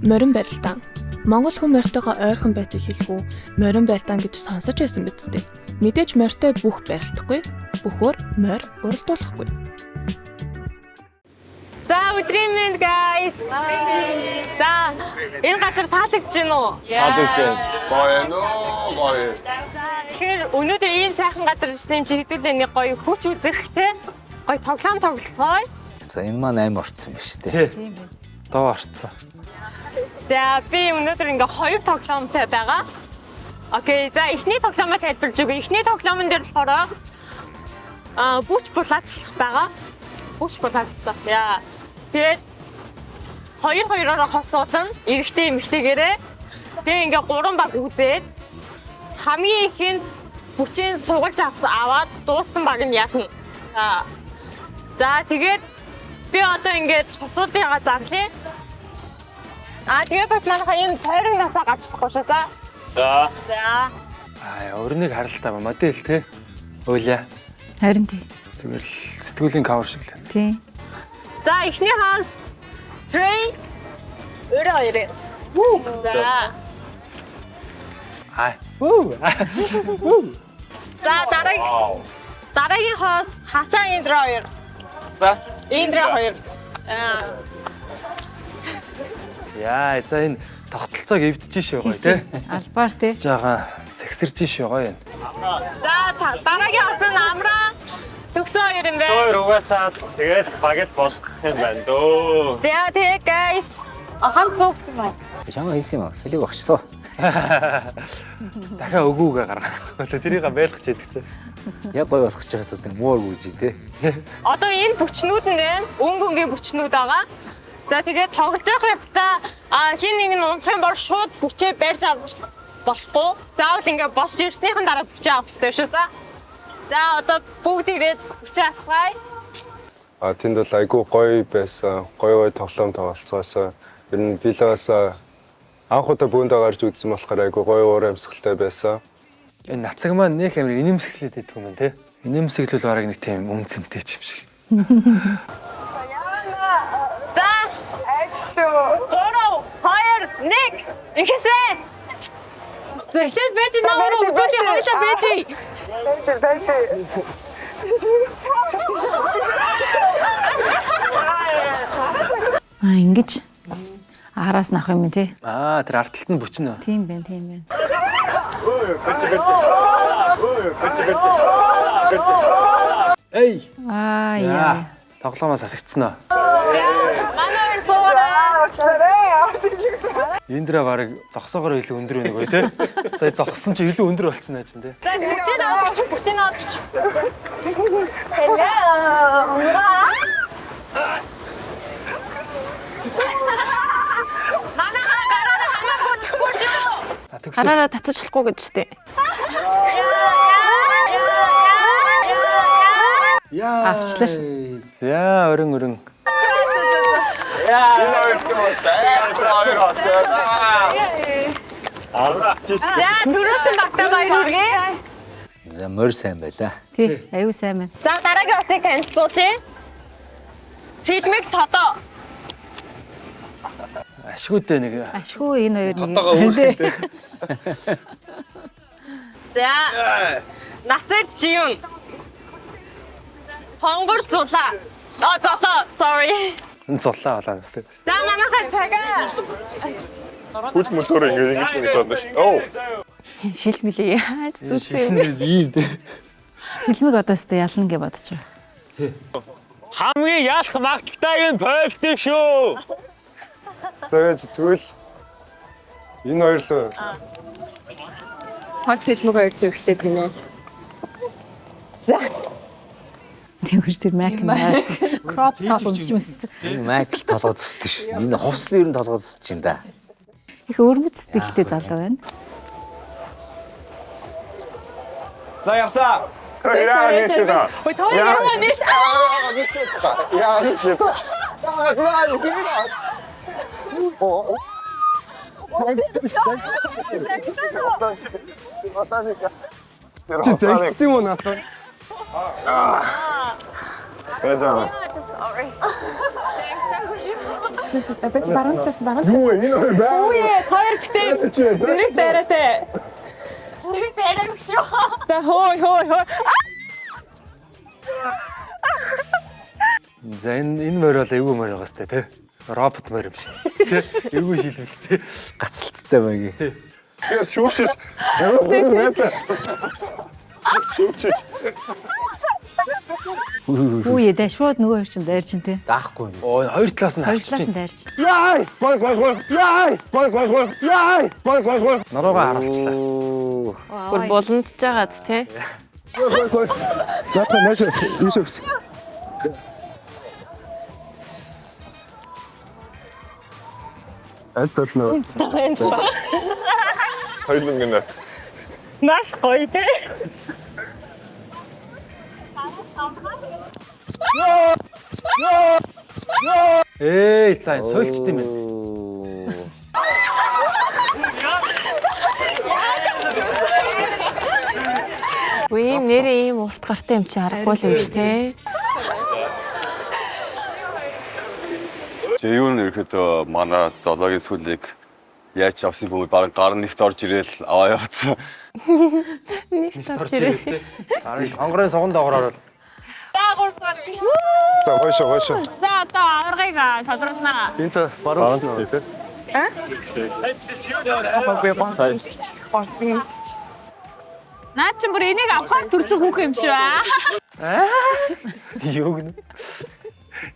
Морин барилдаан. Монгол хүн морьтойгоо ойрхон байдлыг хэлэхүү морин барилдаан гэж сонсож байсан биз дээ. Мэдээж морьтой бүх барилдахгүй, бүхөөр морь уралдуулахгүй. За өдрийн мэнд guys. За энэ газар таалагдж байна уу? Таалагдж байна. Гоё нөө. Тэгэхээр өнөөдөр ийм сайхан газар ирсэн юм чи хэдүүлээ нэг гоё хүч үзэх те. Гоё тоглоом тоглоцгоё. За энэ маань аим орцсон биш үү? Тийм ээ. Доо орцсон. За би өнөөдөр ингээ хоёр тоглоомтой байгаа. Окей, за эхний тоглоомоо тайлбарлаж өгье. Эхний тоглоомн дээр болохоор бүч булаацлах байгаа. Бүч булаацлах. Яа. Тэгээд хоёроо хосоолно. Эрэгтэй эмэгтэйгээрээ. Тэгээд ингээ 3 баг үзээд хамгийн ихэнд бүчийн сургалж аваад дууссан баг нь яатна. За тэгээд би одоо ингээд хосуудыгаа зарлаа. Тэгээд бас манайхаа энэ тойрог насаа гавчлахгүй шүү за. За. Өрнийг харалтаа модель те. Өөлөө. Харин тий. Зүгээр л сэтгүүлийн кавер шиг л. Тий. За эхний хаас 3 2. За. За дараагийн хаас хасаа индра 2. За. Индра 2. Яа, за энэ тогтолцоог эвдчихэж байгаа тий. Албаар тий. Жаахан сэгсэрж байгаа юм. За дараагийн хаас нь амраа төгсөн 2 юм байна. Хоёр угаасаа тэгээд багет болох юм байна дөө. За тэгээ guys. Хамт цогсон байна. Чамаа хийсэн юм аа. Хэлийг өгчсоо. Дахиад өгөөгээ гаргах. Тэрийг байлгах ч яддаг. Яг гой босгож байхад одоо муур гүйжи те. Одоо энэ бүчнүүд нь байна. Өнгөнгийн бүчнүүд байгаа. За тэгээд тоглож явах явцдаа хин нэг нь унах юм бол шууд бүчээ барьж авч болохгүй. Заавал ингээ босч ирснийхэн дараа бүчээ авах хэрэгтэй шүү. За одоо бүгд ирээд бүчээ авцгаая. Тэнд бол айгүй гоё байсан. Гоё тоглоом тоглолцоосоо. Ер нь виллагаас анх удаа бөөндөө гарч үзсэн болохоор айгүй гоё уур амьсгалтай байсан. Энэ нацаг маань нэг амар инэмсэглээд байдаг юм байна те. Инэмсэглэл бараг нэг тийм үнцэнтэй ч юм шиг. За ажшуу. 3 2 1 ихээсээ. Захид байж наа үзүүлээ хоёлаа байж. Байж. Ингэж араас нах юм тий. Тэр арталт нь бүчнэ. Тийм байна, тийм байна. Эй. Яа. Тоглоомоос асагдсан аа. Манай суугаа. Эндра бараг зогсоогоор илүү өндөр байна гоё те. Сая зогссон чи илүү өндөр болцсон аа чинь те. За бүчээ аваач. Hello. Гараараа татаж болохгүй гэж штэ. Яа. Авчлаа шүү. За өрөн. За дөрөвсөн багтаа баяр хүргэе. За морь сайн байла. Тий, аюу сайн байна. За дараагийн усыг танилцуулъя. Цэлмэг тодоо. Ашгүйтэй нэг. Ашгүй энэ хоёр нэг. Тодоогоо үүрхтэй. За. Нацад жиун. Хонгор зулаа. Зулаа, sorry. Энэ зулаа болоо нэстэ. За манайхаа цагаа. Хүч мотор ингэж гэж бодно шүү. Оо. Шилмэлээ. Зүцээ. Ийм дээ. Сэлмэг одоо өстө ялна гэж бодож байгаа. Хамгийн ялах магадaltaйг нь пойлт шүү. Тэгвэл энэ хоёр л Хот сэлмэг хоёрлоо ихлээд гинэ. За. Тэгвэр тэр майк нааш. Crop top өмсч мэссэн. Энэ майкл толгой зүсдэг ш. Энэ хувцлын ер нь толгой зүсэж юм да. Их өрмөц сэтгэлтэй залуу байна. За явсаа. Яа нэрч. Яа нэрч. Чи тэгсэн юм уу надад? Sorry. Бэж баруун талаас Юу энэ баа. Үе хоёр битээ зэрэг дайраатай. Зэрэг дайраа шүү. За хой. За энэ морь бол эвгүй морь байгаа сте тий. Робот морь юм шиг. Тий. Эвгүй шилбэл тий. Гацалттай байгийн. Тий. Шүүчиж. Шүүчиж. Үе дэ шууд нөгөө хоёр чинь дайр чинь те. Даахгүй. Оо хоёр талаас нь Хоёр харж талаас чинь. нь дайрч. Яй! Гой. Яй! Гой. Наруугаа харуулчлаа. Бүр буландж байгаад тий. Гой. Наатаа нааш ийшээ. Альтат нөө. Хоёулын гэнэ. Маш гоё тий. За энэ сойлчт юм байна. Үе нэрээ ийм урт гартай юм чи харахгүй л юм ш тий. Юу нэр ихэд манай зоологийн сүлийг яаж авсан бөмбөг баран гар нэгт орж ирээл аваа явцсан. Нэг тарч ирээ. Онгорын суган доогороор За хойшоо. За одоо аваргыг тодруулнаа. Энт баруун тий. Наа чи бүр энийг авахар төрсөн хүүхэн юм шүү аа. юу гэнэ.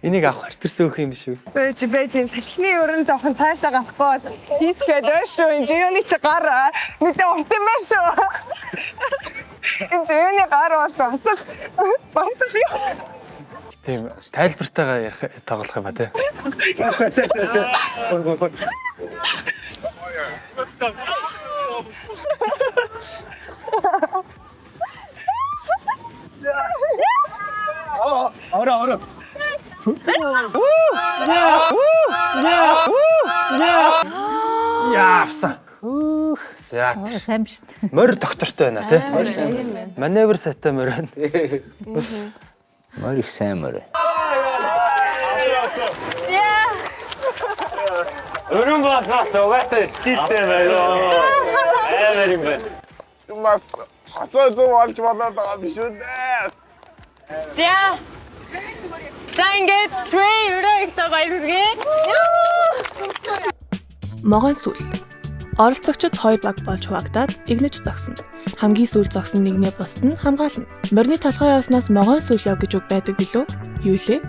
Энийг авах хэртерсэн өгөх юм шүү. Бэж талхны өрөнд жоохон цаашаа гавхгүй хийсгээд шүү. Энэ юуны чи гар мэдээ урт юм байна шүү. Энэ юуны гар бас юу. Тийм тайлбартайгаа ярих тоглох юм ба тий. Ороо. Яавсан. За. Сайн биш. Морь доктортой байна тий. Маневр сайтай морь байна. Морь их сайн морь. Өрөн багаас угаасаа стилтэй байна. Амар юм байна. Мас хасаа зов олж болоод байгаа биш үү? За ингээд 3 өрөө баярлгая. Могон сүл. Оролцогчид 2 баг болж хуваагдаад игнэж зогсно. Хамгийн сүүл зогсон нэгнээ бусд нь хамгаална. Морины толгой явснаас могон сүл яв гэж үг байдаг билүү? Юу лээ?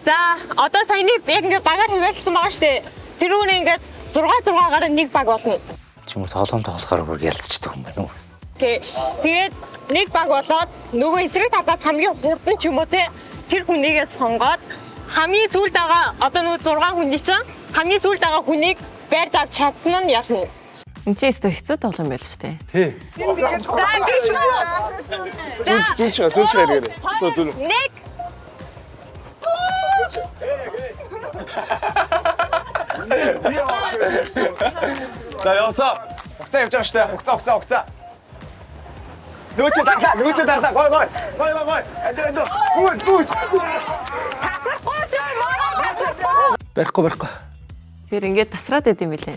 За одоо саяны яг ингээд багаар хуваалцсан байгаа штэ. Тэр үүнээ ингээд 6-6-гаар нэг баг болно. Чимээ тоглоом тоглохоор бүр ялцчихдаг юм байна уу? Тэгээд нэг баг болоод нөгөө эсрэг талаас хамгийн хурдан ч юм уу те тэр хүнийгээ сонгоод хамгийн сүүлд байгаа одоо нөгөө 6 хүний чинь хамгийн сүүлд байгаа хүнийг байрж авч чадсан нь ялна. Энд чи өстө хэцүү тоглоом байл шүү дээ. Тий. Зүншээ ирээ. Нэг За явсаа. Хугацаа явж байгаа штэ. Хугацаа. Нүүч дарлаа. Гой. Гүйл. Барихгүй. тэр ингээд тасраад идэм билээ.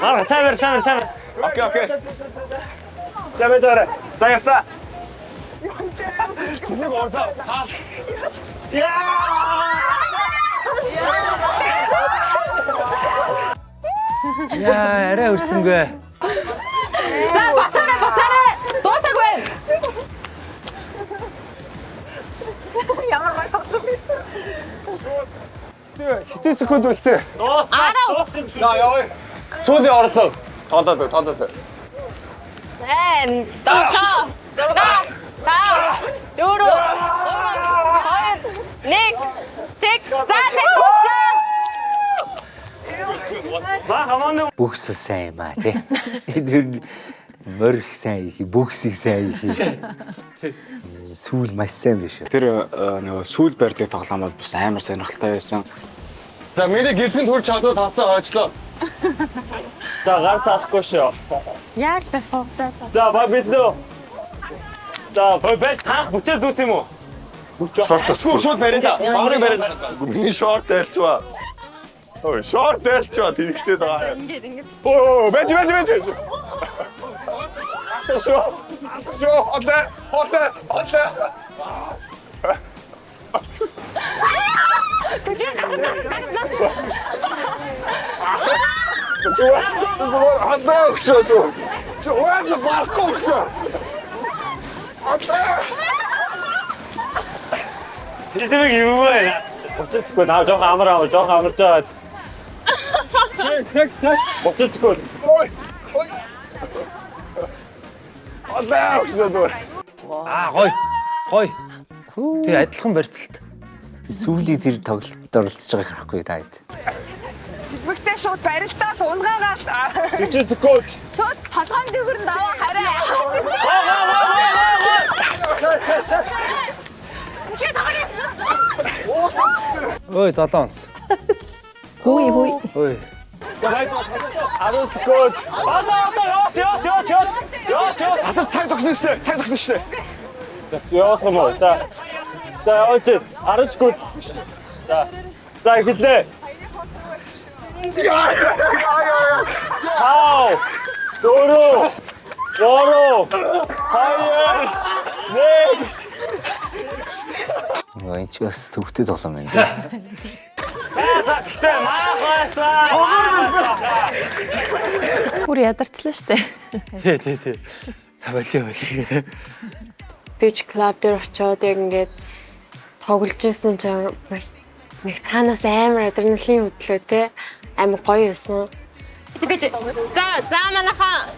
Цаавар. Окей. За явсаа. Нэг ордоо. Яа, арай өрсөнгөө. За босоорой. Дуусаагүй. Ямар май тогтсон бэ? Хитэн секунд үлцээ. За явъя. Цуулийн орлоо. Тоолоод. Эн тоо. Бүкс сайн юм аа тий. Тэр морь их сайн их, бүкс их сайн их. Сүүл маш сайн биш үү? Тэр нөгөө сүүл барьдаг тоглоомод бас амар сонирхолтой байсан. За миний гэрчэнд хурж чадвал тавсаа хойчлоо. За гар саахгүй шүү. Яаж байх вэ? За баг бид нөө. За бэс та бүчээ зүс юм уу? Шорт барина. Багрыг барина. Миний шорт айлчваа. Ой, шорт айлчваа тэрэгтэй байгаа. Ингээд. Оо, бэж. Шо, хотлаа. Тэднийг юу вэ? Боцсгүй наа жоо амарч аваад. Тэг. Боцсгүй. Ой. Хотлаа. Гой. Тэгээ адилхан барьцалт. Сүүлийг тэр тоглолтод оролцож байгааг харахгүй та хэд. Сэлбэгтэй шууд барилтаа сунгаагаад Тэжээсгүй. шууд толгойн дэгүрэнд аваа хараа. Ой, залуунс. Хүй. Ой. Арусгүй. Асар цаг тогсон штэ. Яах юм бол за ооч арахгүй. За хэлээ. Хау. Зөрөө. Хаяа. Нэг. Энд ч бас төвхтэй тоглоом байна. Бүр ядарчлаа штэ. Тий. Цавали. Бич клуб дээр очиод яг ингээд тоглож ирсэн чинь нэг цаанаас амар адреналин хөдлөө те амар гоё байсан. Бич. За манайхаа.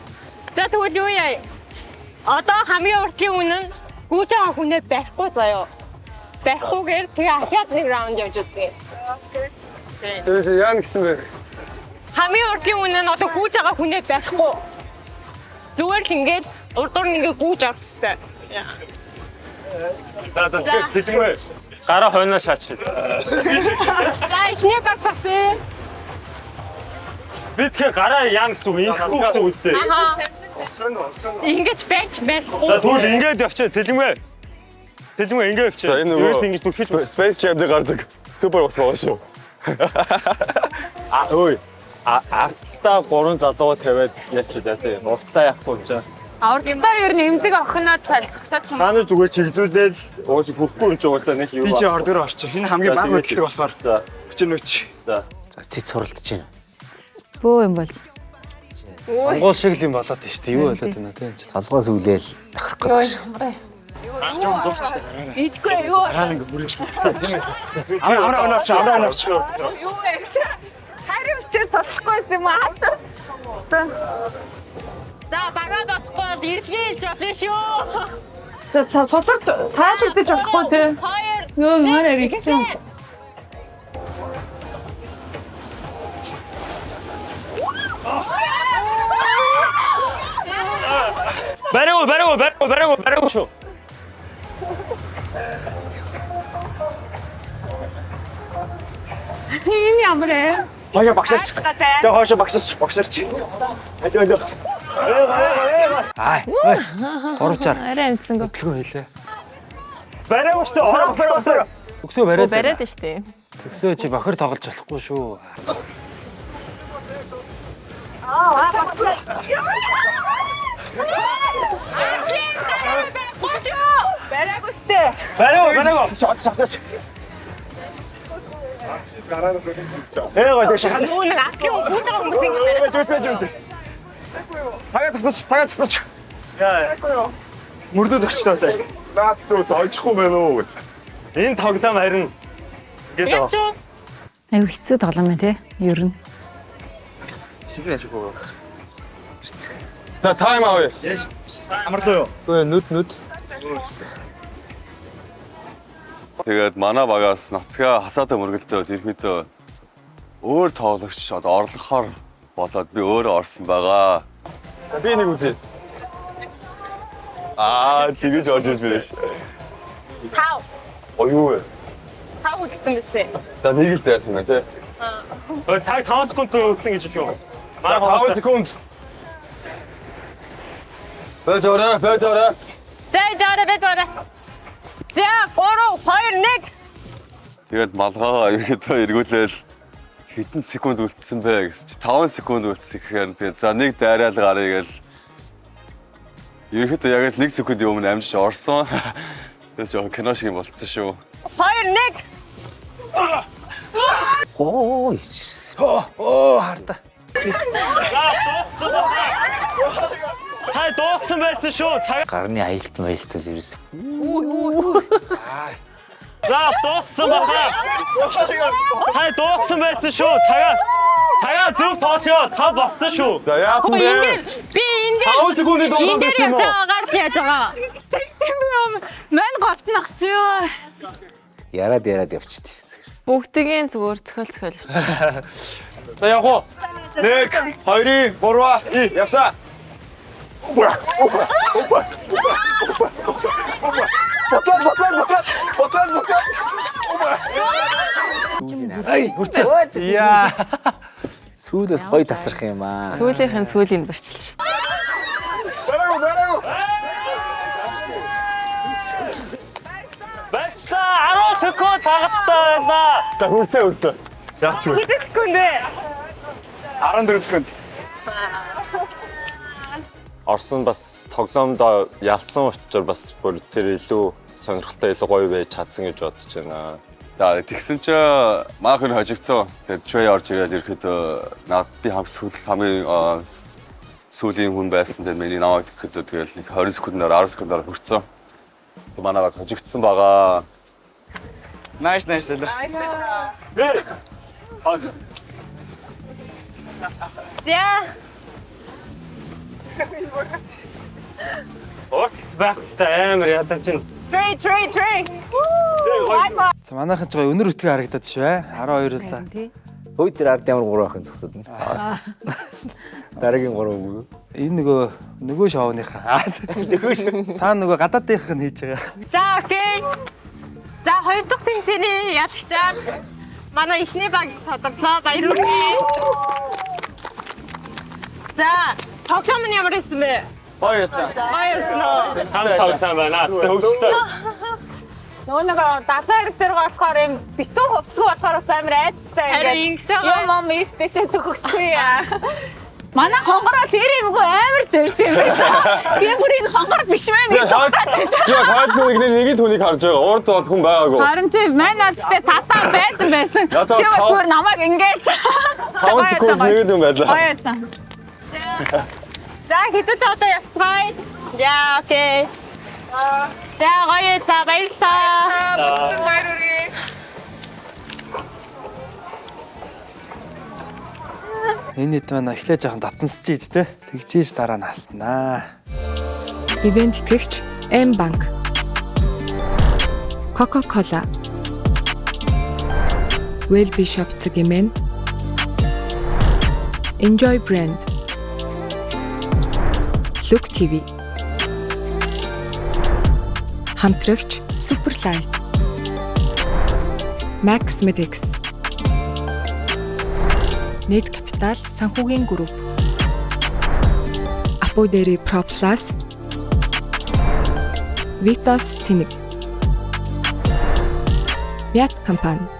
За тэгвэл юу яа? Одоо хамгийн уртын үнэн гүйж байгаа хүнээ барихгүй заяа. Барихгүйгээр тэгээ ахиад нэг раунд явж үзье. Тэрээс яа гэсэн бэ? Хамгийн уртын үнэн нь одоо гүйж байгаа хүнээ барихгүй. Зүгээр л ингээд урдуур нэгээ гүйж авах хэрэгтэй. За тэгмээ. Гараа хойноо шаач. За ихний багсаа. Би тэгээ гараа яам гэсэн үг инхгүй гэсэн үг үстэй. Ингэж байж барихгүй. За тэгвэл ингээд явчих тэлмээ. Ингээд явчих. За энэ Юус нөгөө ингэж бүрхэж Space Jam дээр гардаг. Супер ус байгаа шүү. Арталтаа 3 залуу тавиад ячаа тийм. Уртаа явахгүй ч. Урдаа ер нь эмзэг охиноо талцахсаа ч юм. Та нар зүгээр чиглүүлээд уус хөхгүй юм чи уулаа нэг юу. Би чи ордоор орчих. Энэ хамгийн баг мэдлэг болохоор. За. Хүчнөч. За цэц суралдаж байна. Бөө юм болж. Монгол шиг л юм болоод тийм шүү дээ. Юу болоод байна тийм. Толгоос үлээл тахрах гэдэг. Идгүй юу? Аваа. Юу вэ? Хари өчөө сонсохгүйс юм аа. За багаад отхгүй иргэлж болно шүү. За солор таад идэж болохгүй тий. Хоёр. Юу маар ирсэн. Барайгүй шүү. Энэ ямар ээ? Хаяа багшаач. Тэгээ хоошо багшаач. Хаяа. Ай. Горовчаар. Арай амтсангүй. Хөтлгөө хэлээ. Барайгүй шүү. Ороо. Өксөө бариад. Бариад штэ. Өксөө чи бохир тоглож болохгүй шүү. Барайгүй штэ. Барайгүй. Шатаач. Юу нэг акив гүйж байгаа хүмүүс ингэ. Цагаат тасаач. Яа. Мөрдөө зогчлоосаа. Наад зүс ойчихгүй байна уу гэж. Энэ тоглоом харин ингээд Яч юу? Аюу хэцүү тоглоом байна те. Ер нь. За тайм авъя. Амарлаа юу? үгүй нүд. Тэгээд манай багаас нацгаа хасаатай мөргөлдөөд ерөөдөө өөр тоглогч одоо орлохоор болоод би өөрөө орсон байгаа. Би нэг үзье. Тэгэж орж ирж байна ш. Тав. Оюу вэ? Тав үзсэн бисээ. За нэг л дайсан байна тий. Цаг 5 секунд үлдсэн гэж шүү. Манай 5 секунд. Бэж ороо. За жаарэ бэтварэ. За 3 2 1. Тэгээд малгайгаа ерөөдөө эргүүлээл хэдэн секунд үлдсэн бэ гэсэн чи 5 секунд үлдсэн гэхээр тэгээд за нэг дайраал гарыг гэл ерөөдөө яг л 1 секундын өмнө амжиж орсон. Тэгээд жоо кино шиг юм болцсон шүү. 2 1. Оо харта. Сая дууссан байсан шүү. Гарны аялт маялтал ерөөс. За дууссан байна. Сая дууссан байсан шүү. Цагаа зөв тоосё. Та болсон шүү. За яасан бэ? Би энэ дээр 5 секундын дундаа байсан юм уу? яаж байгаа. Мэн готнах зөө. Яраад явчихдээ. Бүгдгийн зүгээр цохол. За явах уу? 1 2 3 явсаа. Боцоо. Ай хүртэл. Яа. Сүүлээс гоё тасрах юм аа. Сүүлийнх нь сүүлийн барчилж шүү. Бараг. Бачта 10 секунд хагаттай байна. За хүрсээ. Яач вэ? Хэдэн секунд вэ? 14 секунд. Орсон бас тоглоомдоо ялсан учраас бас бүр тэр илүү сонирхолтой илүү гоё байж чадсан гэж бодож байна. За тэгсэн чи маахын хожигдсон. Тэгээд Чвэй орж ирээд ирэхэд наад би хамгийн сүүлийн хүн байсан. Тэгээд миний намайг ирэхэд тэгээд 20 секундаар 10 секундаар хүрсэн. Тэгээд манайгаа хожигдсон байгаа. Nice. За. Бахтай амар ядаж чинь. 3. За манайхан ч гоё өнөр өтгөө харагдаад шүү ээ. 12-уулаа. Хөөе тэр ард ямар 3 ахын зогсоод байна. Дараагийн 3 үг. Энэ нөгөө шоуныхаа. Цаана нөгөө гадаадынх нь хийж байгаа. За окей. За хоёр дахь тэмцээний ялагчаар манай ихний баг тодорхой баярлалаа. За тоглоом нь ямар байсан бэ? Баярлалаа. Баярлалаа. Цаана байна. Хөвгөлтэй. Нөгөө дата хэрэг болохоор юм битүү хувцгүй болохоор амар айцтай. Харин ингэж байгаа. Юм мистэшээ төгсөхгүй яа. Манай хонгороо тэр юмгүй амар дээр тийм байсан. Би бүр энэ хонгор биш мэн гэж бодоод. Яа хаад нэг түүнийг харж байгаа. Урд бод хүн байгаагүй. Харин тийм мань алжтай сатаа байсан. Ядаа Тэр бүр намайг ингэж 5 секунд нэг юм байлаа. Баярлалаа. За хэдэд одоо явцгаая. Яа окей. За гоё баярлалаа. Энэ хэд манай эхлэж жоохон татансч ийж те. Тэгчээж дараа нь хаснаа. Ивент итгэгч M Bank, Coca-Cola, Wellbe Shop Цэгэмэн, Enjoy Brand, Look TV, хамтрагч Superlight, Max Medics, Net Capital санхүүгийн групп, Apoderi Pro Plus, Vitos Цэник, Мяц компани